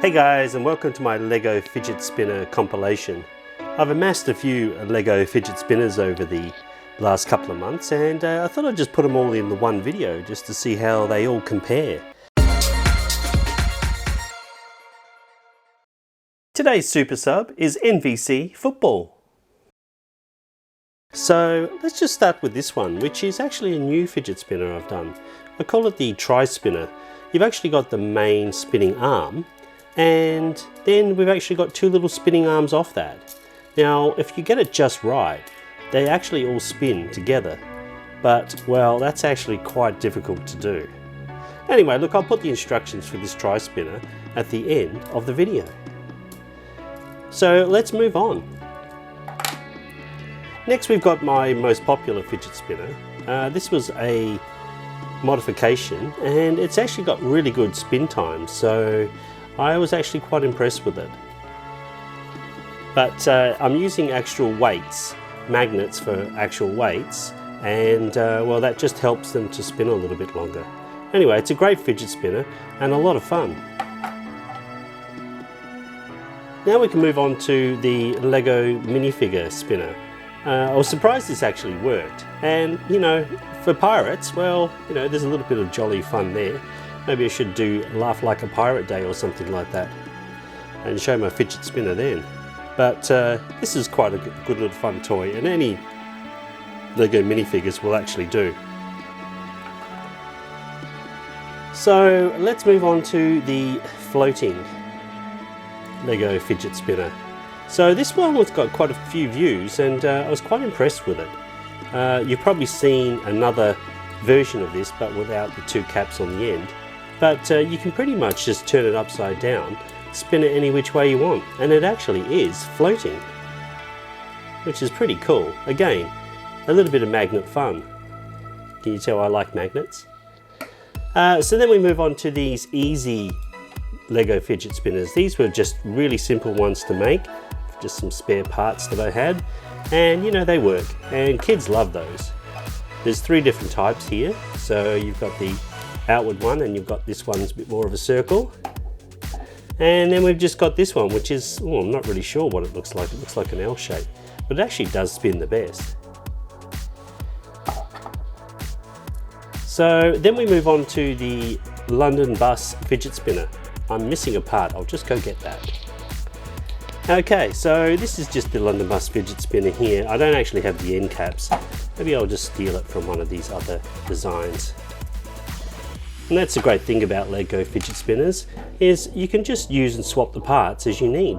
Hey guys, and welcome to my Lego Fidget Spinner compilation. I've amassed a few Lego Fidget Spinners over the last couple of months, and I thought I'd just put them all in the one video just to see how they all compare. Today's super sub is NVC Football. So let's just start with this one, which is actually a new fidget spinner I've done. I call it the Tri-Spinner. You've actually got the main spinning arm, and then we've actually got two little spinning arms off that. Now, if you get it just right, they actually all spin together. But, well, that's actually quite difficult to do. Anyway, look, I'll put the instructions for this Tri-Spinner at the end of the video. So let's move on. Next, we've got my most popular fidget spinner. This was a modification, and it's actually got really good spin time, so I was actually quite impressed with it. But I'm using actual weights, magnets for actual weights, and well, that just helps them to spin a little bit longer. Anyway, it's a great fidget spinner and a lot of fun. Now we can move on to the Lego Minifigure spinner. I was surprised this actually worked, and you know, for pirates, well, you know, there's a little bit of jolly fun there. Maybe I should do Laugh Like a Pirate Day or something like that and show my fidget spinner then. But this is quite a good little fun toy, and any Lego minifigures will actually do. So let's move on to the floating Lego fidget spinner. So this one has got quite a few views, and I was quite impressed with it. You've probably seen another version of this, but without the two caps on the end. But you can pretty much just turn it upside down, spin it any which way you want, and it actually is floating, which is pretty cool. Again, a little bit of magnet fun. Can you tell I like magnets? So then we move on to these easy Lego fidget spinners. These were just really simple ones to make, just some spare parts that I had, and you know, they work, and kids love those. There's three different types here. So you've got the outward one, and you've got this one's a bit more of a circle, and then we've just got this one, which is, oh, I'm not really sure what it looks like. It looks like an L shape, but it actually does spin the best. So then we move on to the London Bus fidget spinner. I'm missing a part, I'll just go get that. Okay, so this is just the London Bus fidget spinner here. I don't actually have the end caps. Maybe I'll just steal it from one of these other designs. And that's the great thing about Lego fidget spinners, is you can just use and swap the parts as you need.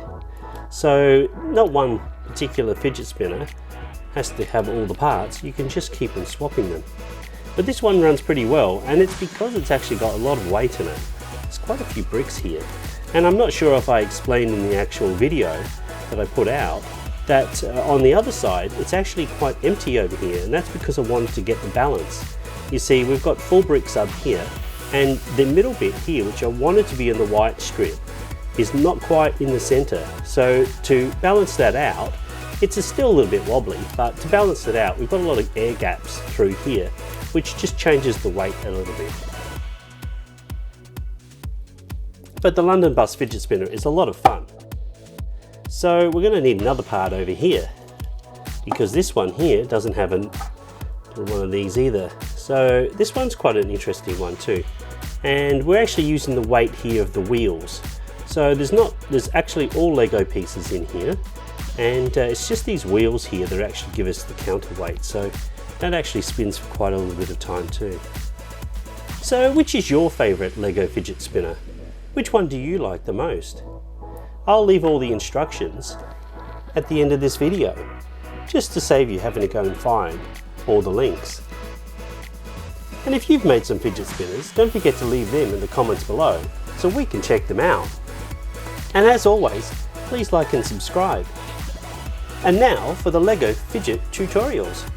So not one particular fidget spinner has to have all the parts, you can just keep on swapping them. But this one runs pretty well, and it's because it's actually got a lot of weight in it. There's quite a few bricks here. And I'm not sure if I explained in the actual video that I put out that on the other side it's actually quite empty over here, and that's because I wanted to get the balance. You see, we've got 4 bricks up here, and the middle bit here, which I wanted to be in the white strip, is not quite in the center. So to balance that out, it's still a little bit wobbly, but to balance it out, we've got a lot of air gaps through here, which just changes the weight a little bit. But the London Bus fidget spinner is a lot of fun. So we're going to need another part over here, because this one here doesn't have one of these either. So this one's quite an interesting one too. And we're actually using the weight here of the wheels. So there's actually all Lego pieces in here, and it's just these wheels here that actually give us the counterweight. So that actually spins for quite a little bit of time too. So which is your favorite Lego fidget spinner? Which one do you like the most? I'll leave all the instructions at the end of this video, just to save you having to go and find all the links. And if you've made some fidget spinners, don't forget to leave them in the comments below so we can check them out. And as always, please like and subscribe. And now for the Lego fidget tutorials.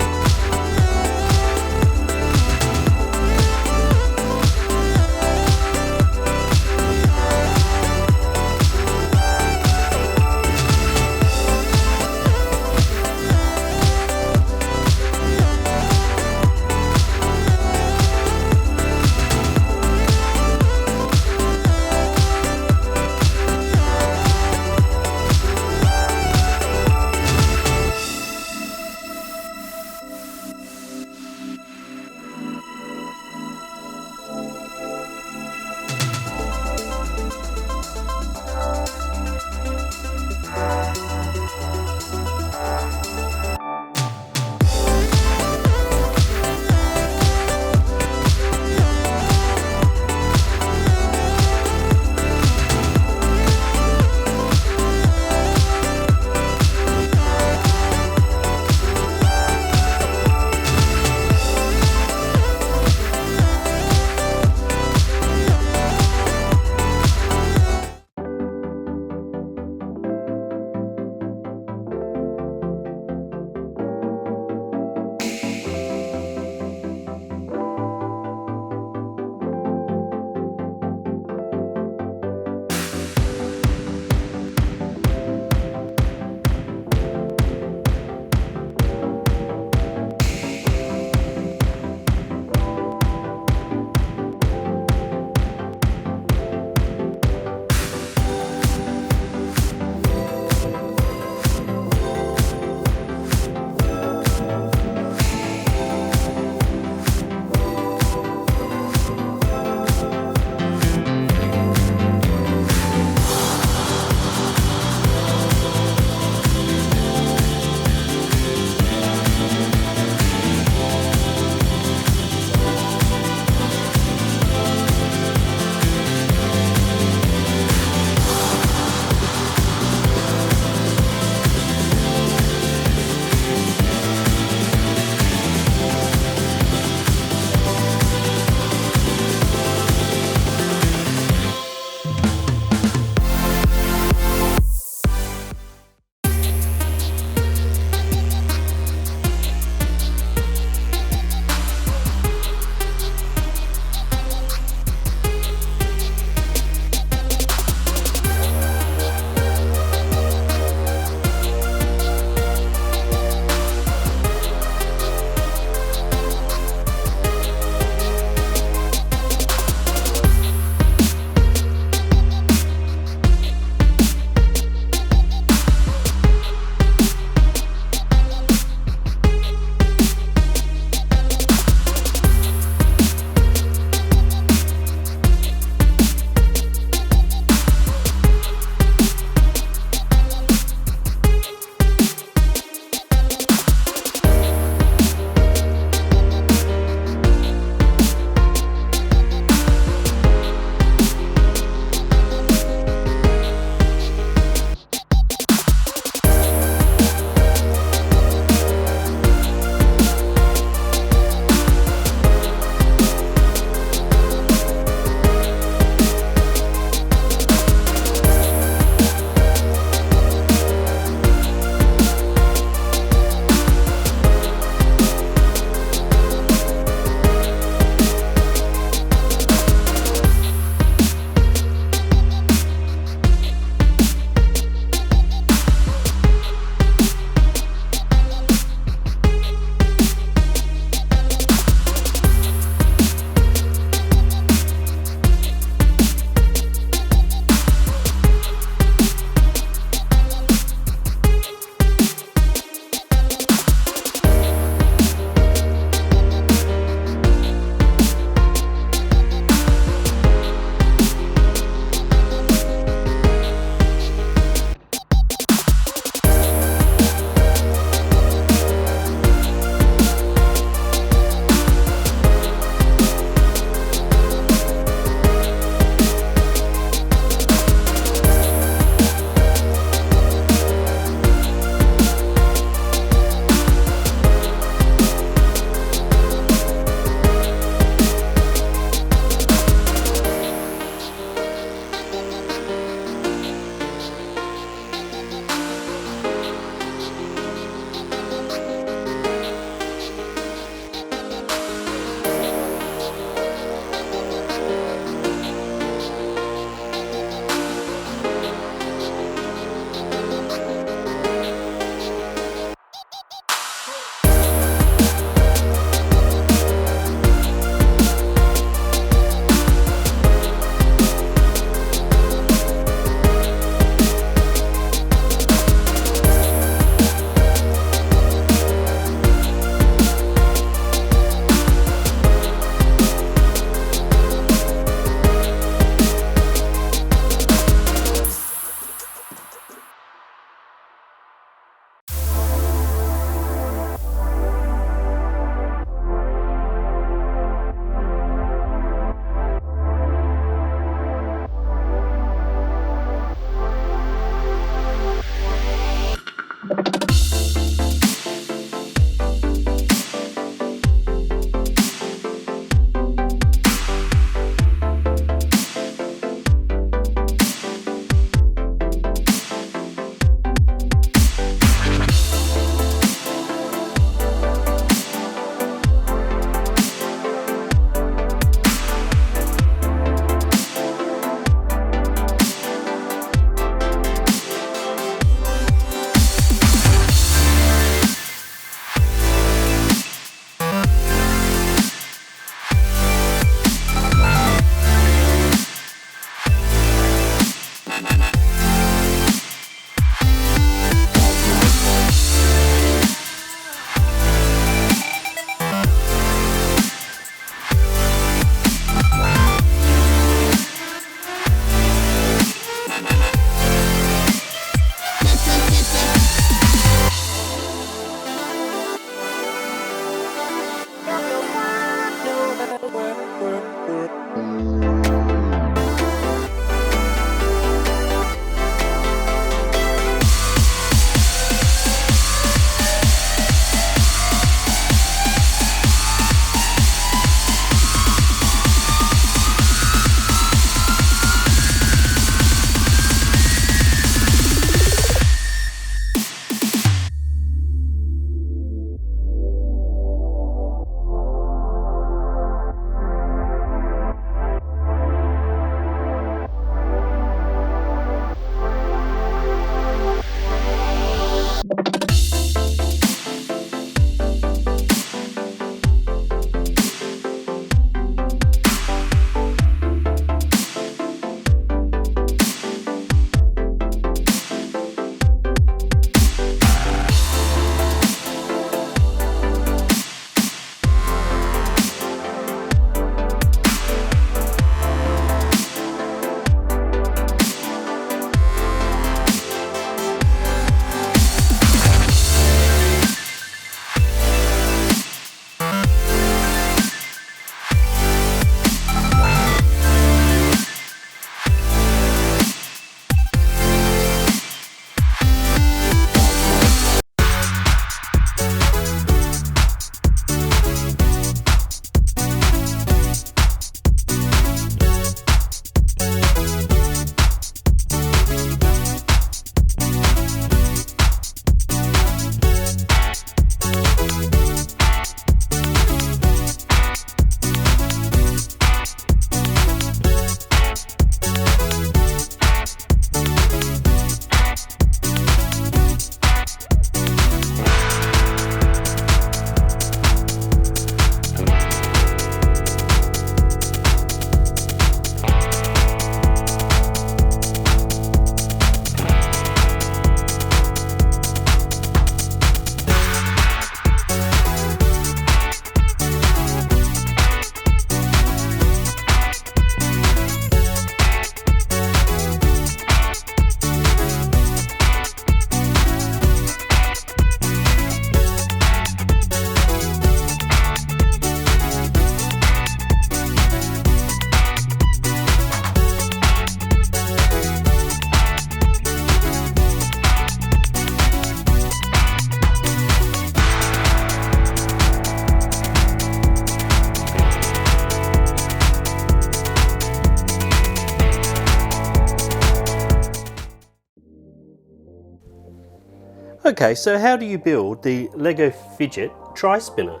Okay, so how do you build the Lego Fidget Tri-Spinner?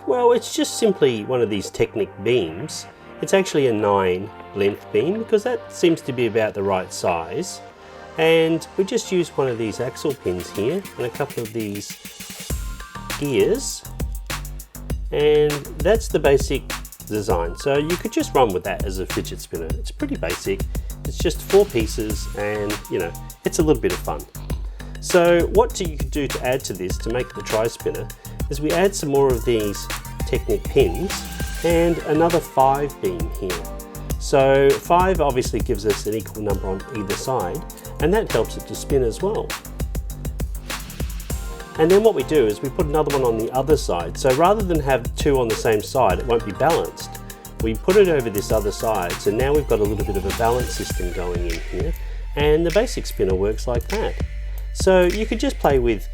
Well, it's just simply one of these Technic beams. It's actually a 9 length beam because that seems to be about the right size. And we just use one of these axle pins here and a couple of these gears. And that's the basic design. So you could just run with that as a fidget spinner. It's pretty basic. It's just 4 pieces and, you know, it's a little bit of fun. So what you could do to add to this to make the Tri-Spinner is we add some more of these Technic pins and another 5 beam here. So 5 obviously gives us an equal number on either side, and that helps it to spin as well. And then what we do is we put another one on the other side. So rather than have 2 on the same side, it won't be balanced. We put it over this other side, so now we've got a little bit of a balance system going in here, and the basic spinner works like that. So you could just play with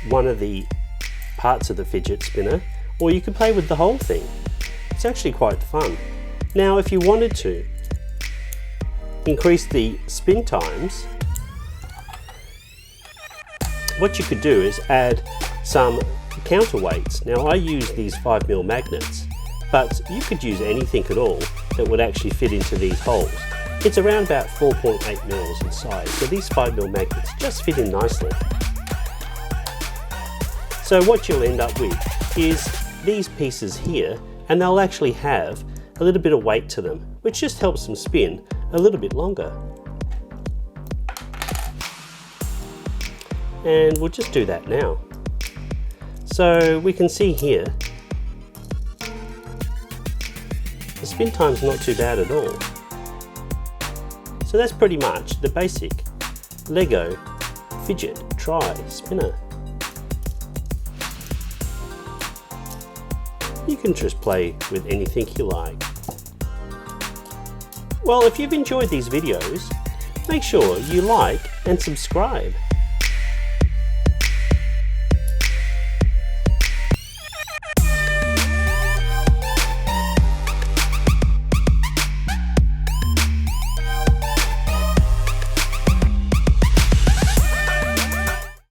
one of the parts of the fidget spinner, or you could play with the whole thing. It's actually quite fun. Now if you wanted to increase the spin times, what you could do is add some counterweights. Now I use these 5mm magnets, but you could use anything at all that would actually fit into these holes. It's around about 4.8 mils in size, so these 5mm magnets just fit in nicely. So what you'll end up with is these pieces here, and they'll actually have a little bit of weight to them, which just helps them spin a little bit longer. And we'll just do that now. So we can see here, the spin time's not too bad at all. So that's pretty much the basic Lego Fidget Tri-Spinner. You can just play with anything you like. Well, if you've enjoyed these videos, make sure you like and subscribe.